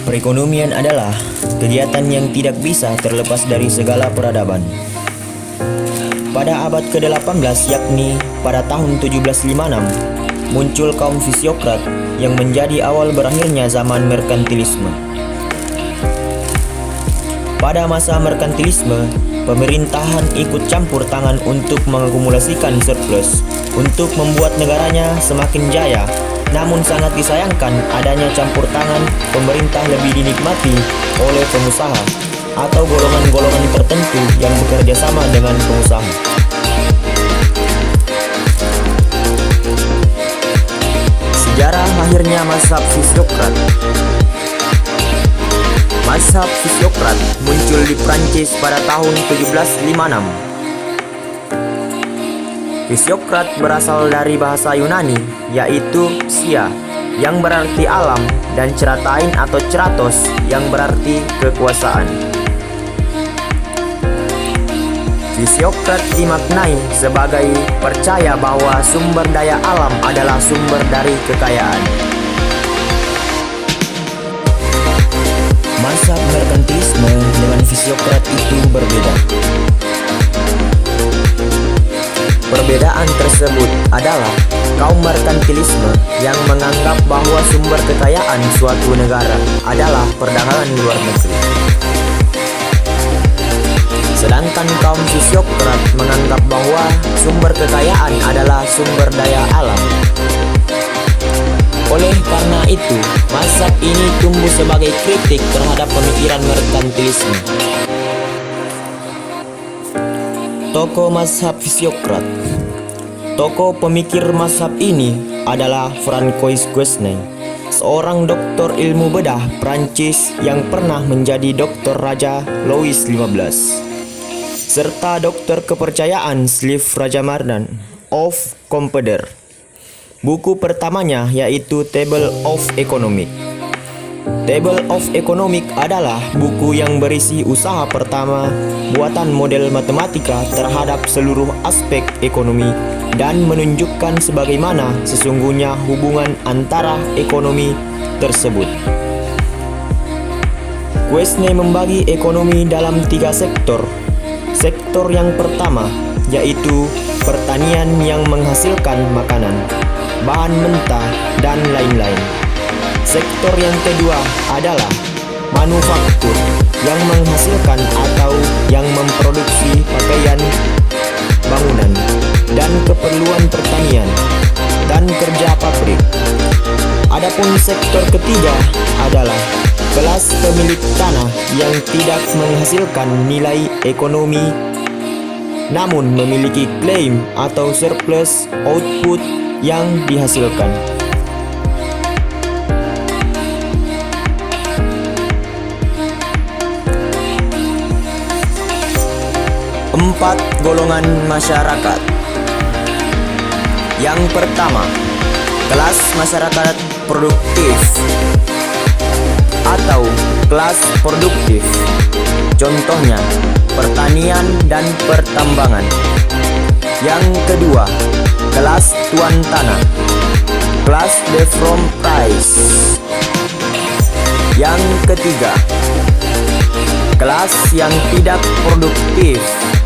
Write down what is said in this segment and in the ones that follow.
Perekonomian adalah kegiatan yang tidak bisa terlepas dari segala peradaban. Pada abad ke-18, yakni pada tahun 1756, muncul kaum fisiokrat yang menjadi awal berakhirnya zaman merkantilisme. Pada masa merkantilisme, pemerintahan ikut campur tangan untuk mengakumulasikan surplus untuk membuat negaranya semakin jaya. Namun sangat disayangkan adanya campur tangan pemerintah lebih dinikmati oleh pengusaha atau golongan-golongan tertentu yang bekerja sama dengan pengusaha. Sejarah lahirnya mazhab fisiokrat. Mazhab fisiokrat muncul di Prancis pada tahun 1756. Fisiokrat berasal dari bahasa Yunani, yaitu psia, yang berarti alam, dan ceratain atau ceratos, yang berarti kekuasaan. Fisiokrat dimaknai sebagai percaya bahwa sumber daya alam adalah sumber dari kekayaan. Mazhab merkantilisme dengan fisiokrat itu berbeda. Perbedaan tersebut adalah kaum merkantilisme yang menganggap bahwa sumber kekayaan suatu negara adalah perdagangan luar negeri. Sedangkan kaum fisiokrat menganggap bahwa sumber kekayaan adalah sumber daya alam. Oleh karena itu, mazhab ini tumbuh sebagai kritik terhadap pemikiran merkantilisme. Tokoh mazhab fisiokrat. Tokoh pemikir mazhab ini adalah Francois Quesnay, seorang doktor ilmu bedah Prancis yang pernah menjadi doktor Raja Louis XV, serta doktor kepercayaan Slave Raja Mardan of Compeder. Buku pertamanya yaitu Table of Economics. Table of Economics adalah buku yang berisi usaha pertama buatan model matematika terhadap seluruh aspek ekonomi dan menunjukkan sebagaimana sesungguhnya hubungan antara ekonomi tersebut. Quesnay membagi ekonomi dalam 3 sektor. Sektor yang pertama yaitu pertanian yang menghasilkan makanan, bahan mentah, dan lain-lain. Sektor yang kedua adalah manufaktur yang menghasilkan atau yang memproduksi pakaian, bangunan, dan keperluan pertanian dan kerja pabrik. Adapun sektor ketiga adalah kelas pemilik tanah yang tidak menghasilkan nilai ekonomi namun memiliki klaim atau surplus output yang dihasilkan. 4 golongan masyarakat. Yang pertama, kelas masyarakat produktif atau kelas produktif. Contohnya, pertanian dan pertambangan. Yang kedua, kelas tuan tanah, kelas de from price. Yang ketiga, kelas yang tidak produktif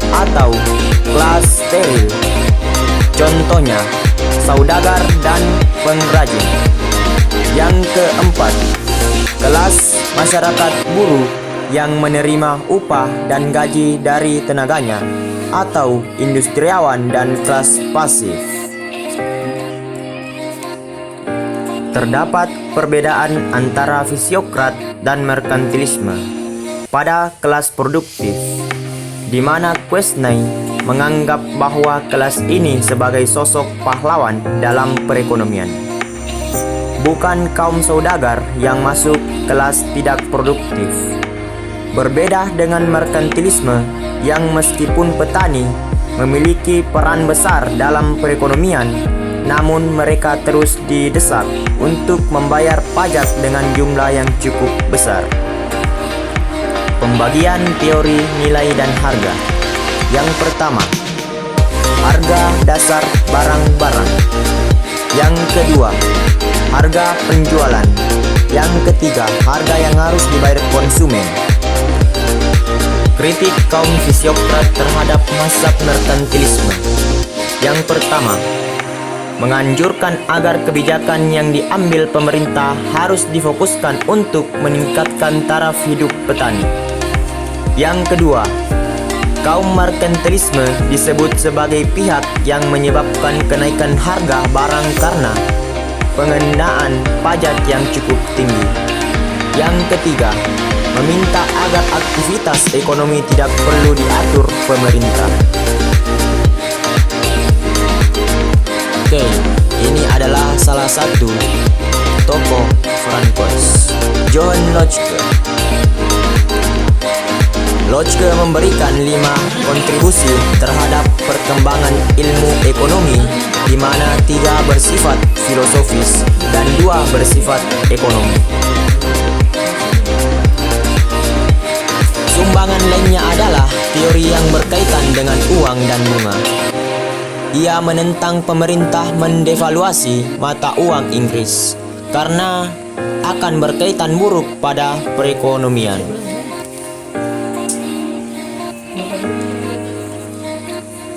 atau kelas steril. Contohnya, saudagar dan pengrajin. Yang keempat, kelas masyarakat buruh yang menerima upah dan gaji dari tenaganya atau industriawan dan kelas pasif. Terdapat perbedaan antara fisiokrat dan merkantilisme pada kelas produktif, di mana Quesnay menganggap bahwa kelas ini sebagai sosok pahlawan dalam perekonomian, bukan kaum saudagar yang masuk kelas tidak produktif. Berbeda dengan merkantilisme yang meskipun petani memiliki peran besar dalam perekonomian, namun mereka terus didesak untuk membayar pajak dengan jumlah yang cukup besar. Pembagian teori nilai dan harga. Yang pertama, harga dasar barang-barang. Yang kedua, harga penjualan. Yang ketiga, harga yang harus dibayar konsumen. Kritik kaum fisiokrat terhadap mazhab merkantilisme. Yang pertama, menganjurkan agar kebijakan yang diambil pemerintah harus difokuskan untuk meningkatkan taraf hidup petani. Yang kedua, kaum merkantilisme disebut sebagai pihak yang menyebabkan kenaikan harga barang karena pengenaan pajak yang cukup tinggi. Yang ketiga, meminta agar aktivitas ekonomi tidak perlu diatur pemerintah. Oke, ini adalah salah satu tokoh Francois, John Locke. Locke memberikan 5 kontribusi terhadap perkembangan ilmu ekonomi, di mana 3 bersifat filosofis dan 2 bersifat ekonomi. Sumbangan lainnya adalah teori yang berkaitan dengan uang dan bunga. Ia menentang pemerintah mendevaluasi mata uang Inggris karena akan berkaitan buruk pada perekonomian.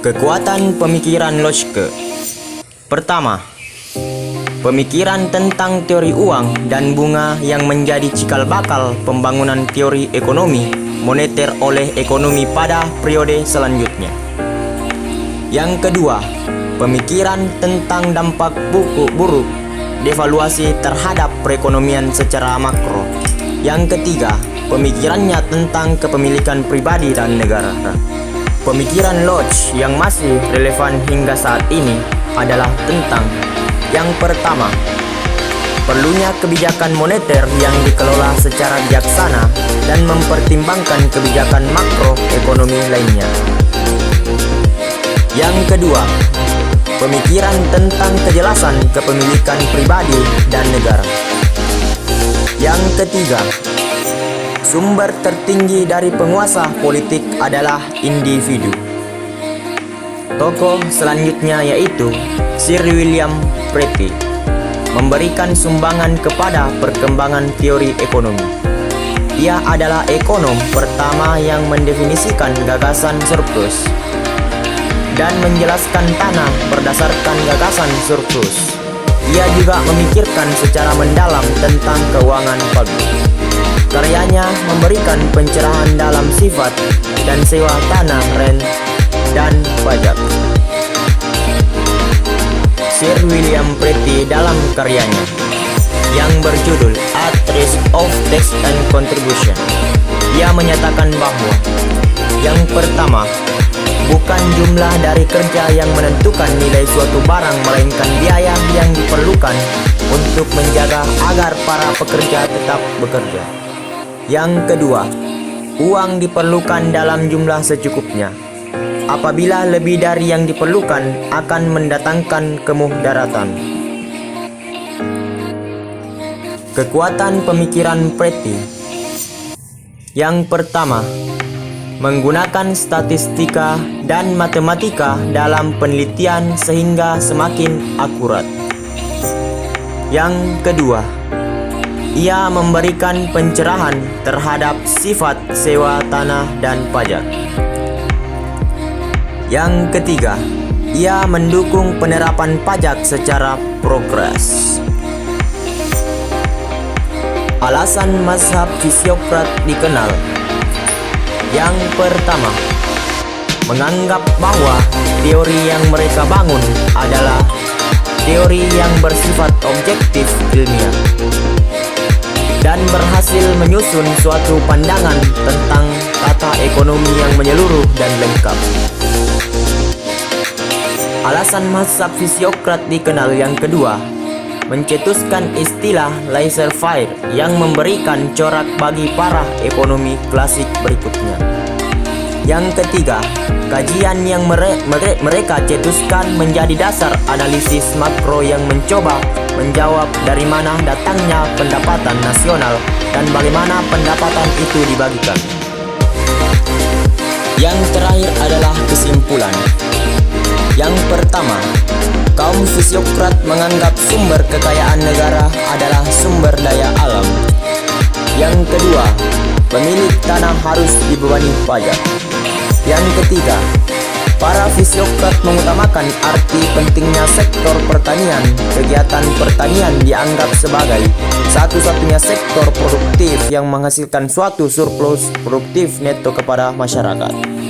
Kekuatan pemikiran Locke. Pertama, pemikiran tentang teori uang dan bunga yang menjadi cikal bakal pembangunan teori ekonomi moneter oleh ekonomi pada periode selanjutnya. Yang kedua, pemikiran tentang dampak buruk devaluasi terhadap perekonomian secara makro. Yang ketiga, pemikirannya tentang kepemilikan pribadi dan negara. Pemikiran Locke yang masih relevan hingga saat ini adalah tentang yang pertama, perlunya kebijakan moneter yang dikelola secara bijaksana dan mempertimbangkan kebijakan makroekonomi lainnya. Yang kedua, pemikiran tentang kejelasan kepemilikan pribadi dan negara. Yang ketiga, sumber tertinggi dari penguasa politik adalah individu. Tokoh selanjutnya yaitu Sir William Pretty, memberikan sumbangan kepada perkembangan teori ekonomi. Ia adalah ekonom pertama yang mendefinisikan gagasan surplus dan menjelaskan tanah berdasarkan gagasan surplus. Ia juga memikirkan secara mendalam tentang keuangan publik. Karyanya memberikan pencerahan dalam sifat dan sewa tanah, rent, dan pajak. Sir William Pretty dalam karyanya yang berjudul At Risk of Tax and Contribution, ia menyatakan bahwa yang pertama, bukan jumlah dari kerja yang menentukan nilai suatu barang, melainkan biaya yang diperlukan untuk menjaga agar para pekerja tetap bekerja. Yang kedua, uang diperlukan dalam jumlah secukupnya. Apabila lebih dari yang diperlukan, akan mendatangkan kemudaratan. Kekuatan pemikiran Pretty. Yang pertama, menggunakan statistika dan matematika dalam penelitian sehingga semakin akurat. Yang kedua, ia memberikan pencerahan terhadap sifat sewa tanah dan pajak. Yang ketiga, ia mendukung penerapan pajak secara progres. Alasan mazhab fisiokrat dikenal. Yang pertama, menganggap bahwa teori yang mereka bangun adalah teori yang bersifat objektif ilmiah dan berhasil menyusun suatu pandangan tentang tata ekonomi yang menyeluruh dan lengkap. Alasan mazhab fisiokrat dikenal yang kedua, mencetuskan istilah laissez-faire yang memberikan corak bagi para ekonomi klasik berikutnya. Yang ketiga, kajian yang mereka cetuskan menjadi dasar analisis makro yang mencoba menjawab dari mana datangnya pendapatan nasional dan bagaimana pendapatan itu dibagikan. Yang terakhir adalah kesimpulan. Yang pertama, kaum fisiokrat menganggap sumber kekayaan negara adalah sumber daya alam. Yang kedua, pemilik tanah harus dibebani pajak. Yang ketiga, para fisiokrat mengutamakan arti pentingnya sektor pertanian. Kegiatan pertanian dianggap sebagai satu-satunya sektor produktif yang menghasilkan suatu surplus produktif neto kepada masyarakat.